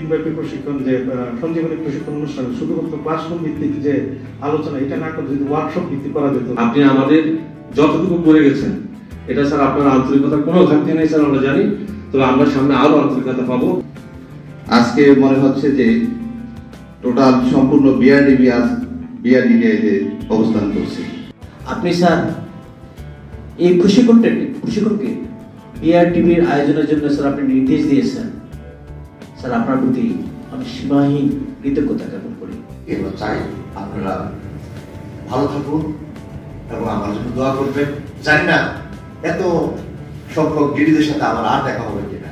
দিনব্যাপী প্রশিক্ষণ যে সঞ্জীবনী প্রশিক্ষণ অনুষ্ঠান শুধুমাত্র ক্লাসরুম ভিত্তিক যে আলোচনা এটা না করে যদি ওয়ার্কশপ ভিত্তিক করা যেত। আপনি আমাদের যতটুকু করে গেছেন এটা স্যার আপনার আন্তরিকতার কোনো ঘাটতি নেই স্যার, আমরা জানি, তবে আমরা সামনে আরো আন্তরিকতা পাবো। আজকে মনে হচ্ছে যে টোটাল সম্পূর্ণ বিআরডিবিআইতে অবস্থান করছে। আপনি স্যার এই প্রশিক্ষণকে বিআরটিভির আয়োজনের জন্য স্যার আপনি নির্দেশ দিয়েছেন, স্যার আপনার প্রতি আমি সীমাহীন কৃতজ্ঞতা জ্ঞাপন করি। এবার চাই আপনারা ভালো থাকুন এবং আমার জন্য দোয়া করবেন। জানি না এত সংখ্যক ডিডিদের সাথে আমার আর দেখা হবে কিনা,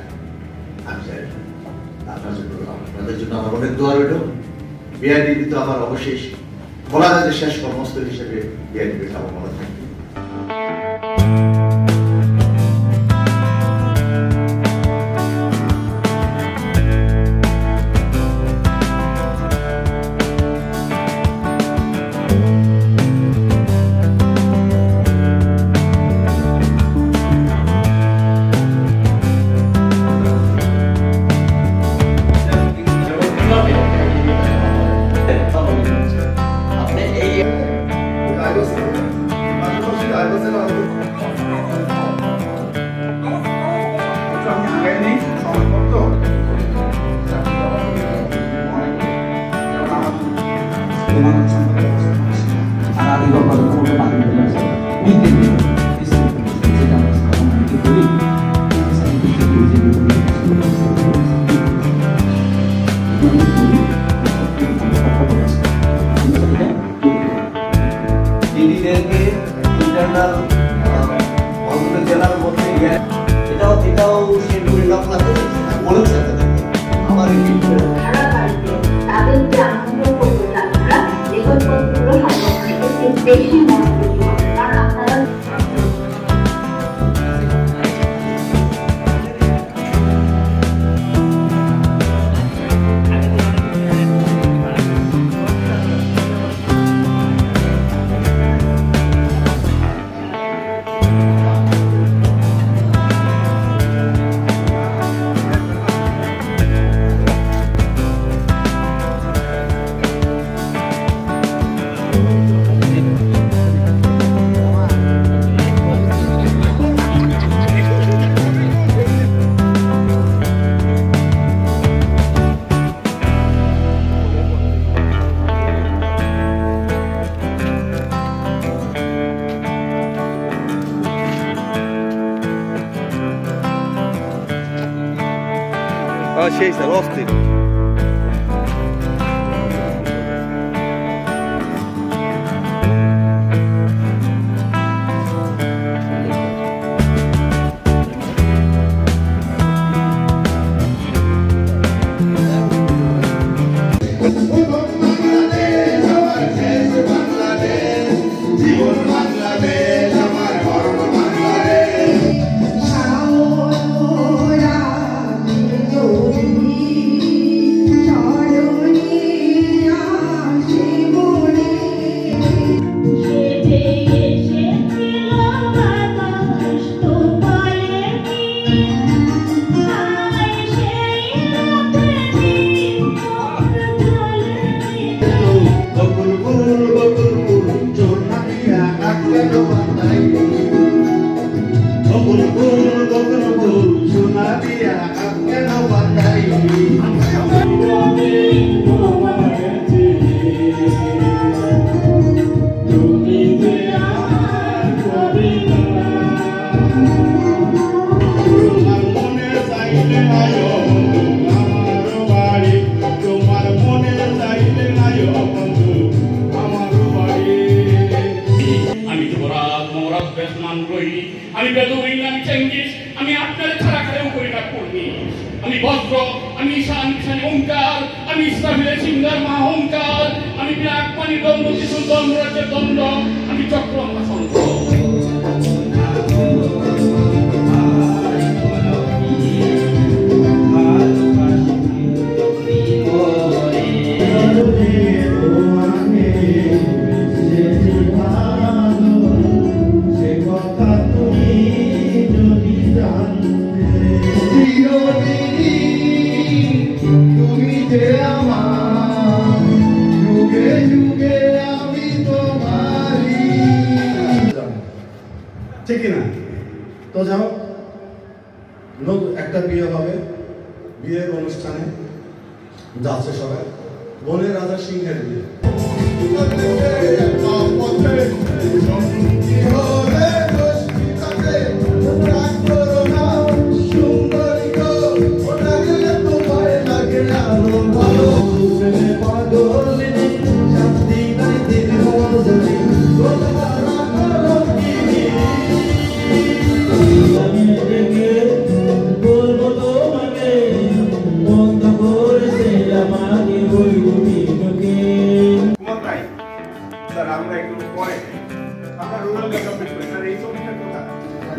আমি জানি না। আপনাদের জন্য আমার অনেক দোয়া রইল। বিআরডিবি তো আমার অবশ্যই বলা যায় যে শেষ কর্মস্থল হিসেবে বিআরডিবি আমার মনে থাকবে। জেলার মধ্যে এটাও শিল্পী বলেছে আমার তাদেরকে আনন্দ করতে আপনারা রেকর্ডগুলো বেশি কারণ আপনারা সেই স্যার অস্থির। আমি বেদুইন, আমি চেঙ্গিস, আমি আপনার ছাড়া খালেও করি না কর্মী। আমি বজ্র, আমি ঈশান ওঙ্কার, আমি ইসরাফিলের সিংহার মা ওঙ্কার, আমি বিরাট পানি দণ্ড শিশুর দণ্ডরাজ্যের দণ্ড, আমি চক্র মহাসন্ত। তুমি তোমরা যাও, একটা বিয়ে হবে, বিয়ের অনুষ্ঠানে যাচ্ছে সবাই, বনের রাজা সিংহের বিয়ে।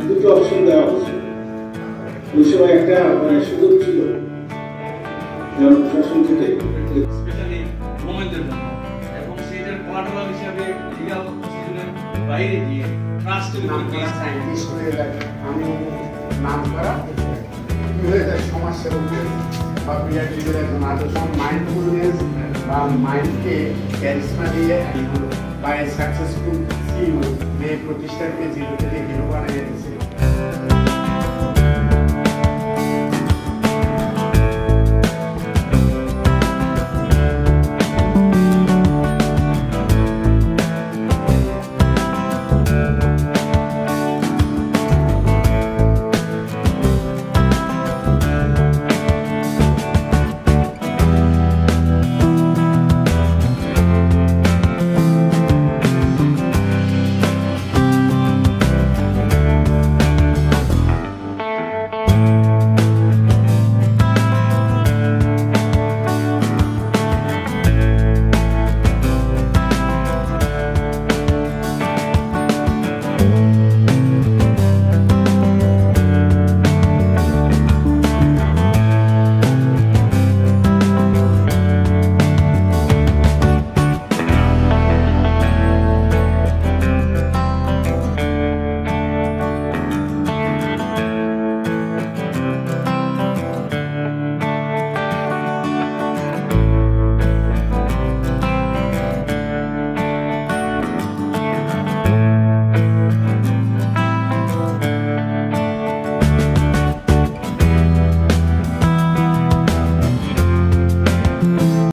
দুটো অপশন দেওয়া হচ্ছে, ওই সময় একটা সুযোগ ছিল জনপ্রশাসন থেকে স্পেশালি মোমেন্টের জন্য, এবং সেটার কোয়ার্টারাল হিসাবে লিগাল প্রসিডিউরের বাইরে গিয়ে ট্রাস্টের আমি নাম করা সমাজসেবকদের বা বিআরটিভির একজন আদর্শ মাইন্ডফুলনেস বা মাইন্ডকে ক্যারিজমা দিয়ে বা সাকসেসফুল সিইও যে প্রতিষ্ঠানকে জিরো থেকে হিরো বানিয়ে দিয়েছে।